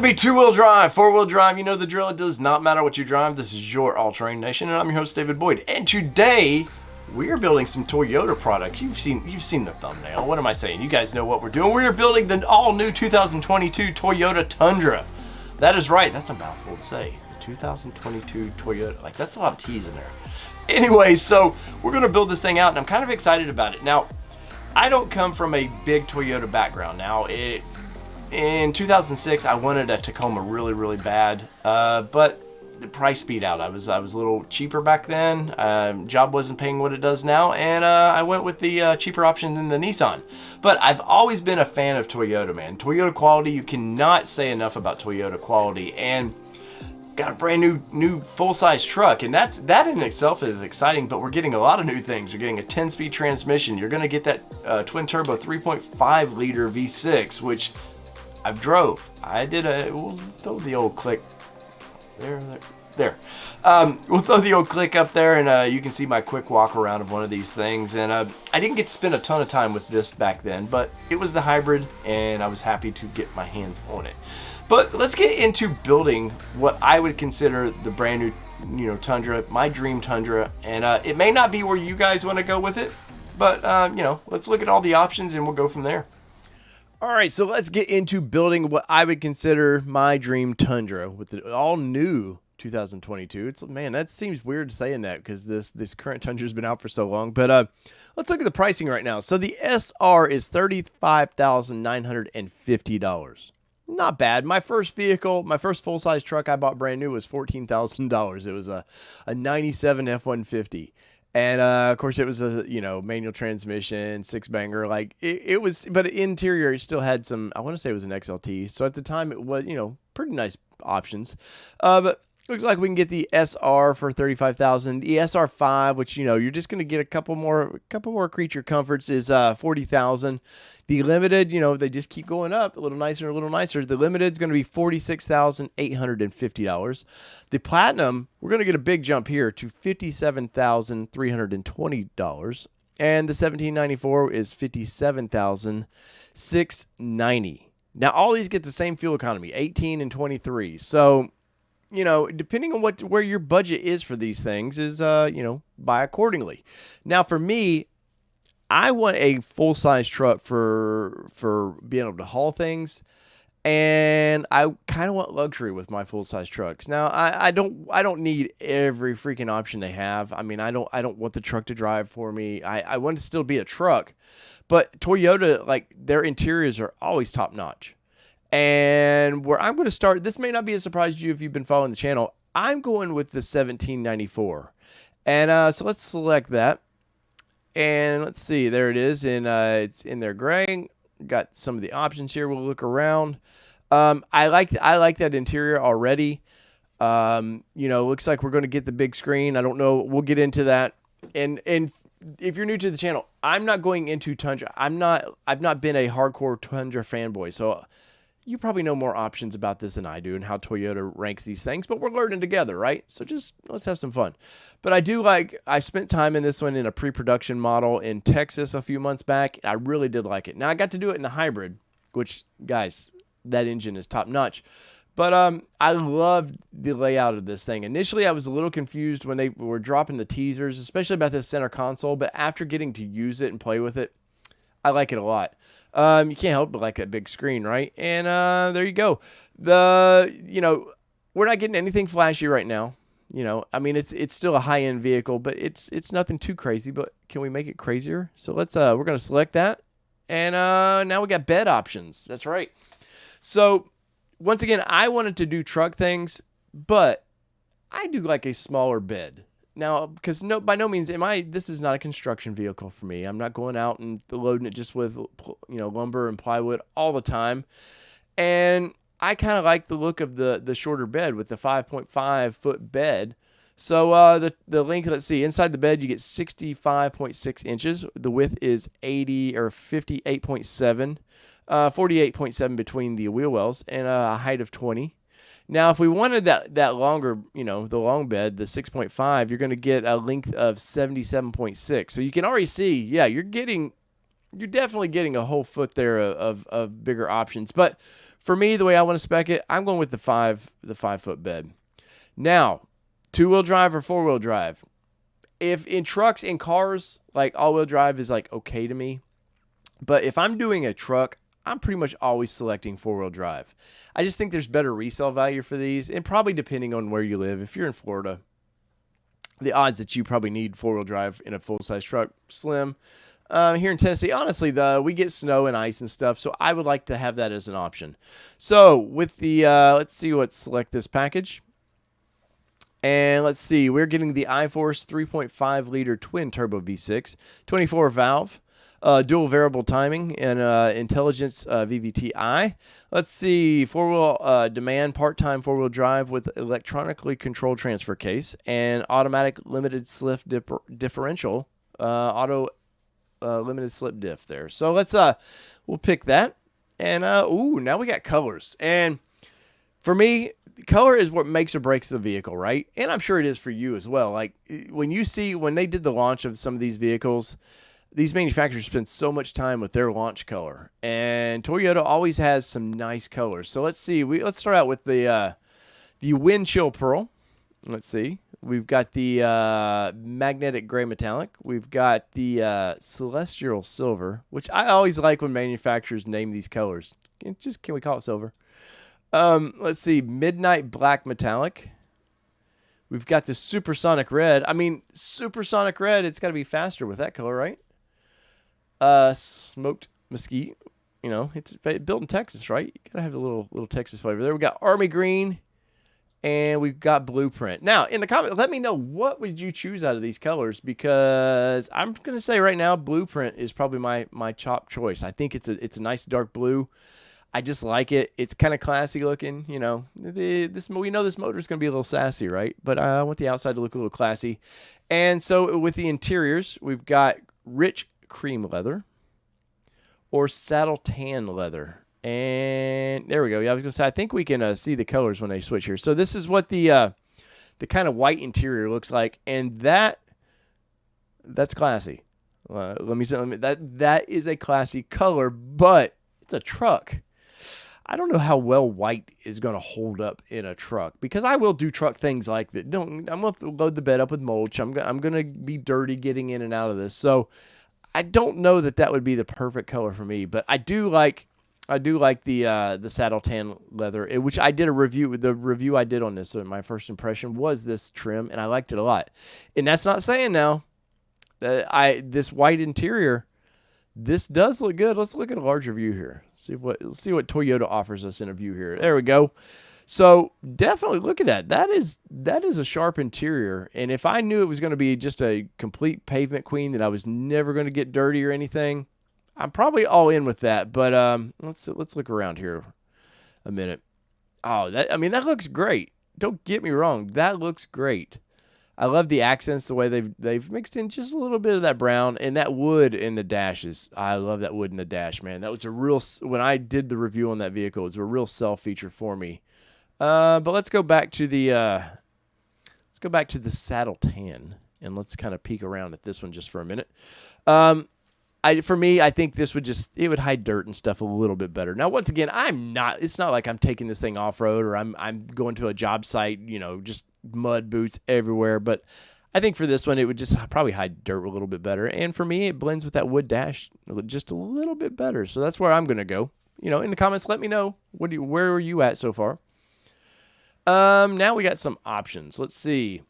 be two-wheel drive, four-wheel drive, you know the drill. It does not matter what you drive. This is your All-Terrain Nation, and I'm your host, David Boyd. And today, we are building some Toyota products. You've seen the thumbnail. What am I saying? You guys know what we're doing. We are building the all-new 2022 Toyota Tundra. That is right. That's a mouthful to say. The 2022 Toyota. Like, that's a lot of T's in there. Anyway, so we're going to build this thing out, and I'm kind of excited about it. Now, I don't come from a big Toyota background. Now, in 2006, I wanted a Tacoma really, really bad, but the price beat out. I was a little cheaper back then. Job wasn't paying what it does now, and I went with the cheaper option than the Nissan. But I've always been a fan of Toyota, man. Toyota quality, you cannot say enough about Toyota quality, and got a brand new full-size truck, and that in itself is exciting. But we're getting a lot of new things. We're getting a 10-speed transmission. You're going to get that twin-turbo 3.5 liter V6, which I've drove. We'll throw the old click there. We'll throw the old click up there, and you can see my quick walk around of one of these things. And I didn't get to spend a ton of time with this back then, but it was the hybrid, and I was happy to get my hands on it. But let's get into building what I would consider the brand new, Tundra, my dream Tundra. And it may not be where you guys want to go with it, but let's look at all the options and we'll go from there. All right, so let's get into building what I would consider my dream Tundra with the all new 2022. Man, that seems weird saying that because this current Tundra's been out for so long. But let's look at the pricing right now. So the SR is $35,950. Not bad. My first vehicle, my first full-size truck I bought brand new was $14,000. It was a 97 F-150. And, of course, it was a, manual transmission, six-banger. Like, it was, but interior, it still had some, I want to say it was an XLT. So at the time, it was, pretty nice options. But looks like we can get the SR for $35,000. The SR5, which, you're just going to get a couple more creature comforts, is $40,000. The Limited, they just keep going up, a little nicer, a little nicer. The Limited is going to be $46,850. The Platinum, we're going to get a big jump here to $57,320. And the 1794 is $57,690. Now, all these get the same fuel economy, 18 and 23. So, depending on where your budget is for these things is, buy accordingly. Now, for me, I want a full-size truck for being able to haul things, and I kind of want luxury with my full-size trucks. Now, I don't need every freaking option they have. I mean, I don't want the truck to drive for me. I want it to still be a truck, but Toyota, like, their interiors are always top-notch. And where I'm going to start, this may not be a surprise to you if you've been following the channel. I'm going with the 1794, and so let's select that. And let's see, there it is, and it's in there gray. Got some of the options here. We'll look around. I like that interior already. Looks like we're going to get the big screen. I don't know. We'll get into that. And if you're new to the channel, I'm not going into Tundra. I've not been a hardcore Tundra fanboy, so you probably know more options about this than I do and how Toyota ranks these things, but we're learning together, right? So just let's have some fun. But I spent time in this one in a pre-production model in Texas a few months back. I really did like it. Now, I got to do it in the hybrid, which, guys, that engine is top notch. But I loved the layout of this thing. Initially, I was a little confused when they were dropping the teasers, especially about this center console. But after getting to use it and play with it, I like it a lot. You can't help but like that big screen, right? And there you go. We're not getting anything flashy right now. I mean, it's still a high-end vehicle, but it's nothing too crazy. But can we make it crazier? So we're gonna select that, and now we got bed options. That's right. So once again, I wanted to do truck things, but I do like a smaller bed. Now, because by no means this is not a construction vehicle for me. I'm not going out and loading it just with, lumber and plywood all the time. And I kind of like the look of the shorter bed with the 5.5 foot bed. So the length, let's see, inside the bed you get 65.6 inches. The width is 58.7, 48.7 between the wheel wells, and a height of 20. Now, if we wanted that longer, the long bed, the 6.5, you're going to get a length of 77.6. So you can already see, you're definitely getting a whole foot there of bigger options. But for me, the way I want to spec it, I'm going with the 5-foot bed. Now, 2-wheel drive or 4-wheel drive. If in trucks and cars, like all-wheel drive is like okay to me. But if I'm doing a truck, I'm pretty much always selecting 4-wheel drive. I just think there's better resale value for these, and probably depending on where you live. If you're in Florida, the odds that you probably need 4-wheel drive in a full-size truck, slim. Here in Tennessee, honestly, we get snow and ice and stuff, so I would like to have that as an option. So with the, let's select this package. And let's see, we're getting the iForce 3.5-liter twin-turbo V6, 24-valve, dual variable timing, and intelligence VVT-i. Let's see, 4-wheel demand, part-time 4-wheel drive with electronically controlled transfer case, and automatic limited slip differential, limited slip diff there. So we'll pick that. And, now we got colors. And for me, color is what makes or breaks the vehicle, right? And I'm sure it is for you as well. Like when they did the launch of some of these vehicles, these manufacturers spend so much time with their launch color, and Toyota always has some nice colors. So let's see. Let's start out with the wind chill pearl. Let's see. We've got the magnetic gray metallic. We've got the celestial silver, which I always like when manufacturers name these colors. Can we call it silver? Let's see, midnight black metallic. We've got the supersonic red. I mean, supersonic red, it's got to be faster with that color, right? Smoked mesquite. You know, it's built in Texas, right? You got to have a little Texas flavor there. We got army green, and we've got blueprint. Now, in the comment, let me know what would you choose out of these colors, because I'm going to say right now, blueprint is probably my top choice. I think it's a nice dark blue. I just like it. It's kind of classy looking, you know. We know this motor is going to be a little sassy, right? But I want the outside to look a little classy. And so with the interiors, we've got rich cream leather or saddle tan leather. And there we go. Yeah, I was going to say, I think we can see the colors when they switch here. So this is what the kind of white interior looks like, and that's classy. That is a classy color, but it's a truck. I don't know how well white is going to hold up in a truck, because I will do truck things like that. I'm going to load the bed up with mulch. I'm going to be dirty getting in and out of this. So I don't know that would be the perfect color for me, but I do like the saddle tan leather, which I did a review. The review I did on this, so my first impression was this trim, and I liked it a lot. And that's not saying now that this white interior, this does look good. Let's look at a larger view here. Let's see what Toyota offers us in a view here. There we go. So definitely look at that. That is a sharp interior. And if I knew it was going to be just a complete pavement queen, that I was never going to get dirty or anything, I'm probably all in with that. But let's look around here a minute. Oh, that looks great. Don't get me wrong. That looks great. I love the accents, the way they've mixed in just a little bit of that brown, and that wood in the dashes. I love that wood in the dash, man. That was when I did the review on that vehicle, it was a real sell feature for me. But let's go back to the saddle tan, and let's kind of peek around at this one just for a minute. For me, I think this would hide dirt and stuff a little bit better. Now, once again, it's not like I'm taking this thing off road, or I'm going to a job site, you know, just mud boots everywhere. But I think for this one, it would just probably hide dirt a little bit better. And for me, it blends with that wood dash just a little bit better. So that's where I'm going to go. You know, in the comments, let me know where are you at so far. Now we got some options. Let's see.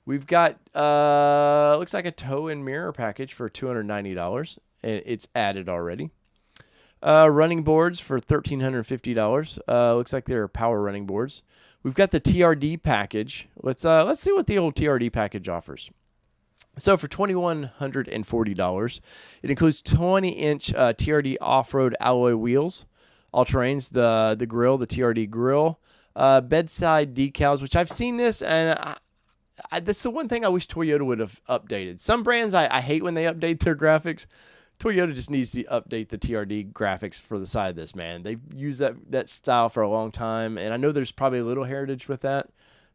We've got, looks like a tow and mirror package for $290. It's added already. Running boards for $1,350. Looks like they're power running boards. We've got the TRD package. Let's see what the old TRD package offers. So for $2,140, it includes 20-inch TRD off-road alloy wheels, all terrains, the grill, the TRD grill, bedside decals, which I've seen this, and that's the one thing I wish Toyota would have updated. Some brands, I hate when they update their graphics. Toyota just needs to update the TRD graphics for the side of this, man. They've used that style for a long time, and I know there's probably a little heritage with that,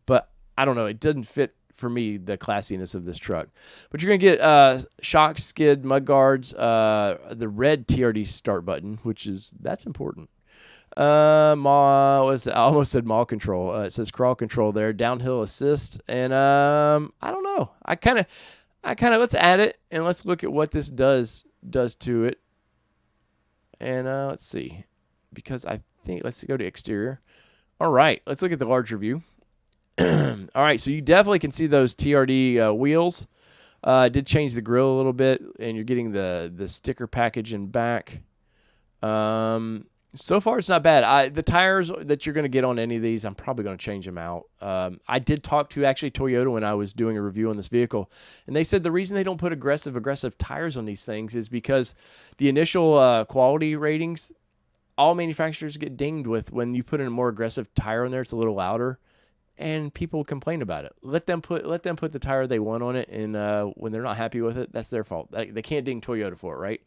but I don't know. It doesn't fit, for me, the classiness of this truck. But you're going to get shock, skid, mud guards, the red TRD start button, that's important. What's it? I almost said mall control. It says crawl control there, downhill assist, and I don't know. I kind of let's add it and let's look at what this does to it. And let's see, because I think let's go to exterior. All right, let's look at the larger view. All right, so you definitely can see those TRD wheels. Did change the grill a little bit, and you're getting the sticker package in back. So far, it's not bad. The tires that you're going to get on any of these, I'm probably going to change them out. I did talk to actually Toyota when I was doing a review on this vehicle, and they said the reason they don't put aggressive tires on these things is because the initial quality ratings, all manufacturers get dinged with when you put in a more aggressive tire on there. It's a little louder, and people complain about it. Let them put the tire they want on it, and when they're not happy with it, that's their fault. They can't ding Toyota for it, right?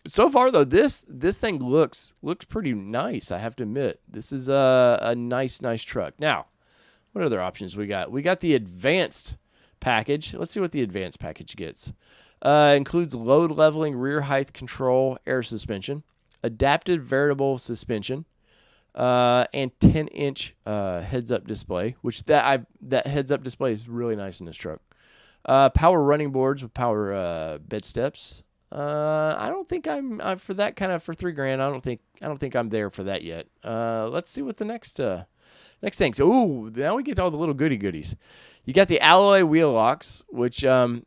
So far though, this thing looks pretty nice. I have to admit, this is a nice truck. Now, what other options we got? We got the advanced package. Let's see what the advanced package gets. Includes load leveling, rear height control, air suspension, adaptive variable suspension, and 10-inch heads-up display. Which that heads-up display is really nice in this truck. Power running boards with power bed steps. I don't think I'm for that kind of for $3,000. I don't think I'm there for that yet. Let's see what the next things. Ooh, now we get all the little goodies. You got the alloy wheel locks, which dealers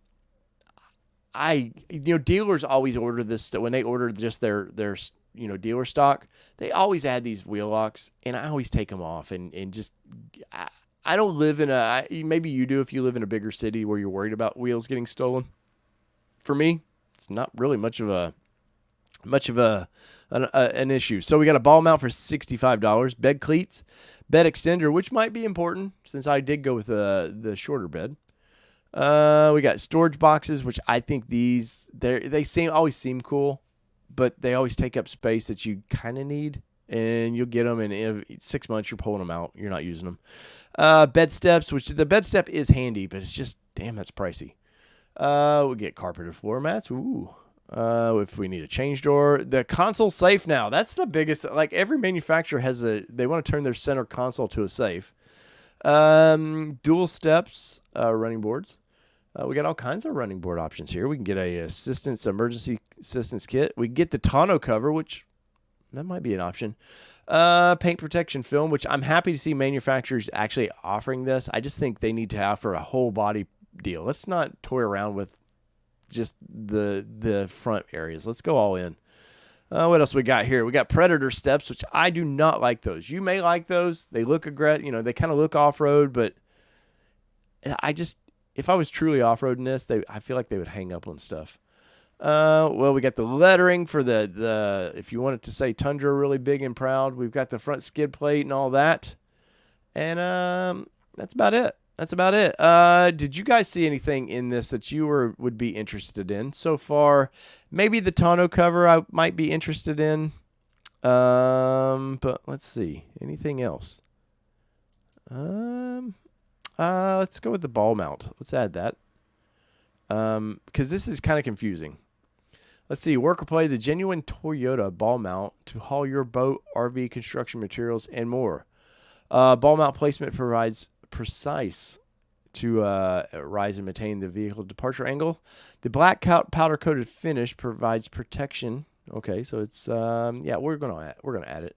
always order this when they order just their dealer stock. They always add these wheel locks, and I always take them off and just. I don't live in maybe you do if you live in a bigger city where you're worried about wheels getting stolen. For me, it's not really much of an issue. So we got a ball mount for $65, bed cleats, bed extender, which might be important since I did go with the shorter bed. We got storage boxes, which I think they always seem cool, but they always take up space that you kind of need, and you'll get them in 6 months. You're pulling them out. You're not using them. Bed steps, which the bed step is handy, but it's just damn, that's pricey. We get carpeted floor mats. Ooh. If we need a change door, the console safe now. That's the biggest. Like every manufacturer they want to turn their center console to a safe. Dual steps, running boards. We got all kinds of running board options here. We can get a emergency assistance kit. We can get the tonneau cover, which that might be an option. Paint protection film, which I'm happy to see manufacturers actually offering this. I just think they need to offer a whole body deal. Let's not toy around with just the front areas. Let's go all in. What else we got here? We got Predator steps, which I do not like those. You may like those. They look aggressive, they kind of look off-road, but if I was truly off-roading this, I feel like they would hang up on stuff. Well, we got the lettering for the if you want it to say Tundra really big and proud, we've got the front skid plate and all that. And that's about it. Did you guys see anything in this that you would be interested in so far? Maybe the tonneau cover I might be interested in. But let's see. Anything else? Let's go with the ball mount. Let's add that. Because this is kind of confusing. Let's see. Work or play the genuine Toyota ball mount to haul your boat, RV, construction materials, and more. Ball mount placement provides precise to rise and maintain the vehicle departure angle. The black powder coated finish provides protection. Okay, so it's we're gonna add it.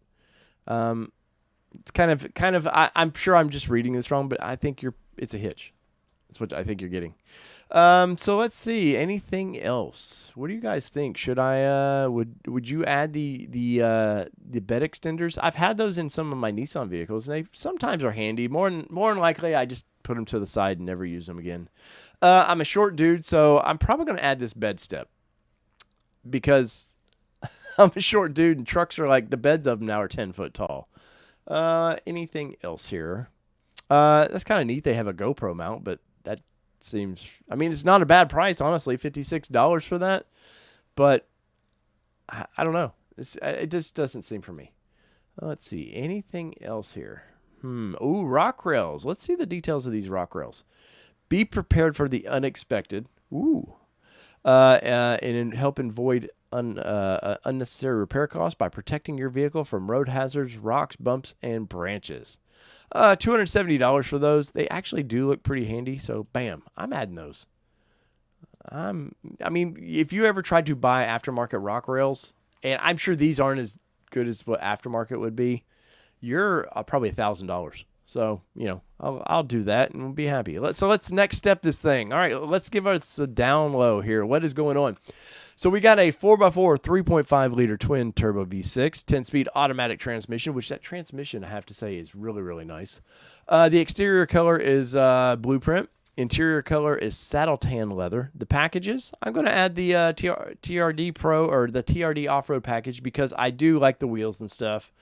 It's kind of I'm sure I'm just reading this wrong, but I think it's a hitch. That's what I think you're getting. So let's see. Anything else? What do you guys think? Should I would you add the bed extenders? I've had those in some of my Nissan vehicles, and they sometimes are handy. More than likely, I just put them to the side and never use them again. I'm a short dude, so I'm probably going to add this bed step because I'm a short dude, and trucks are like the beds of them now are 10 foot tall. Anything else here? That's kind of neat. They have a GoPro mount, but that seems, it's not a bad price, honestly, $56 for that, but I don't know. It just doesn't seem for me. Let's see. Anything else here? Ooh, rock rails. Let's see the details of these rock rails. Be prepared for the unexpected. Ooh. And help avoid unnecessary repair costs by protecting your vehicle from road hazards, rocks, bumps, and branches. $270 for those. They actually do look pretty handy, so bam, I'm adding those. I mean, if you ever tried to buy aftermarket rock rails, and I'm sure these aren't as good as what aftermarket would be, you're probably $1,000. So, I'll do that and we'll be happy. Let's next step this thing. All right, let's give us the down low here. What is going on? So we got a 4x4 3.5 liter twin turbo V6, 10-speed automatic transmission, which that transmission, I have to say, is really, really nice. The exterior color is blueprint. Interior color is saddle tan leather. The packages, I'm going to add the TRD Pro or the TRD off-road package because I do like the wheels and stuff.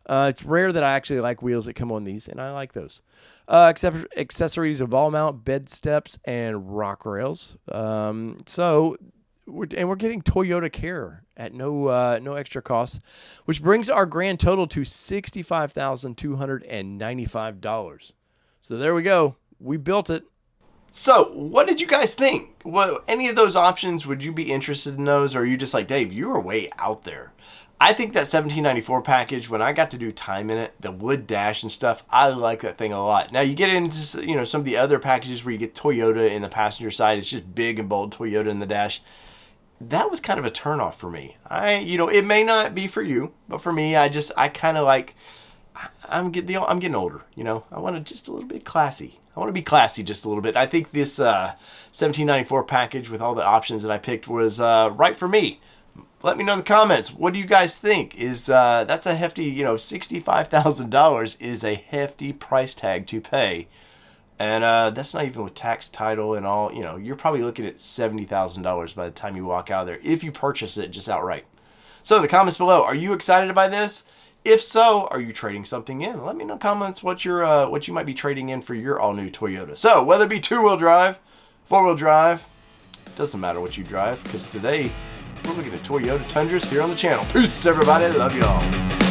It's rare that I actually like wheels that come on these, and I like those. Accessories of ball mount, bed steps, and rock rails. We're getting Toyota Care at no extra cost, which brings our grand total to $65,295. So there we go. We built it. So, what did you guys think? Well, any of those options, would you be interested in those, or are you just like, Dave, you are way out there? I think that 1794 package, when I got to do time in it, the wood dash and stuff, I like that thing a lot. Now, you get into some of the other packages where you get Toyota in the passenger side. It's just big and bold Toyota in the dash. That was kind of a turnoff for me. It may not be for you, but for me, I kind of like, I'm getting older. I want to just a little bit classy. I want to be classy just a little bit. I think this 1794 package with all the options that I picked was right for me. Let me know in the comments. What do you guys think? That's a hefty, $65,000 is a hefty price tag to pay. And that's not even with tax, title, and all. You're probably looking at $70,000 by the time you walk out of there if you purchase it just outright. So in the comments below, are you excited by this? If so, are you trading something in? Let me know in the comments what you might be trading in for your all-new Toyota. So whether it be two-wheel drive, four-wheel drive, doesn't matter what you drive, because today we're looking at Toyota Tundras here on the channel. Peace, everybody. Love y'all.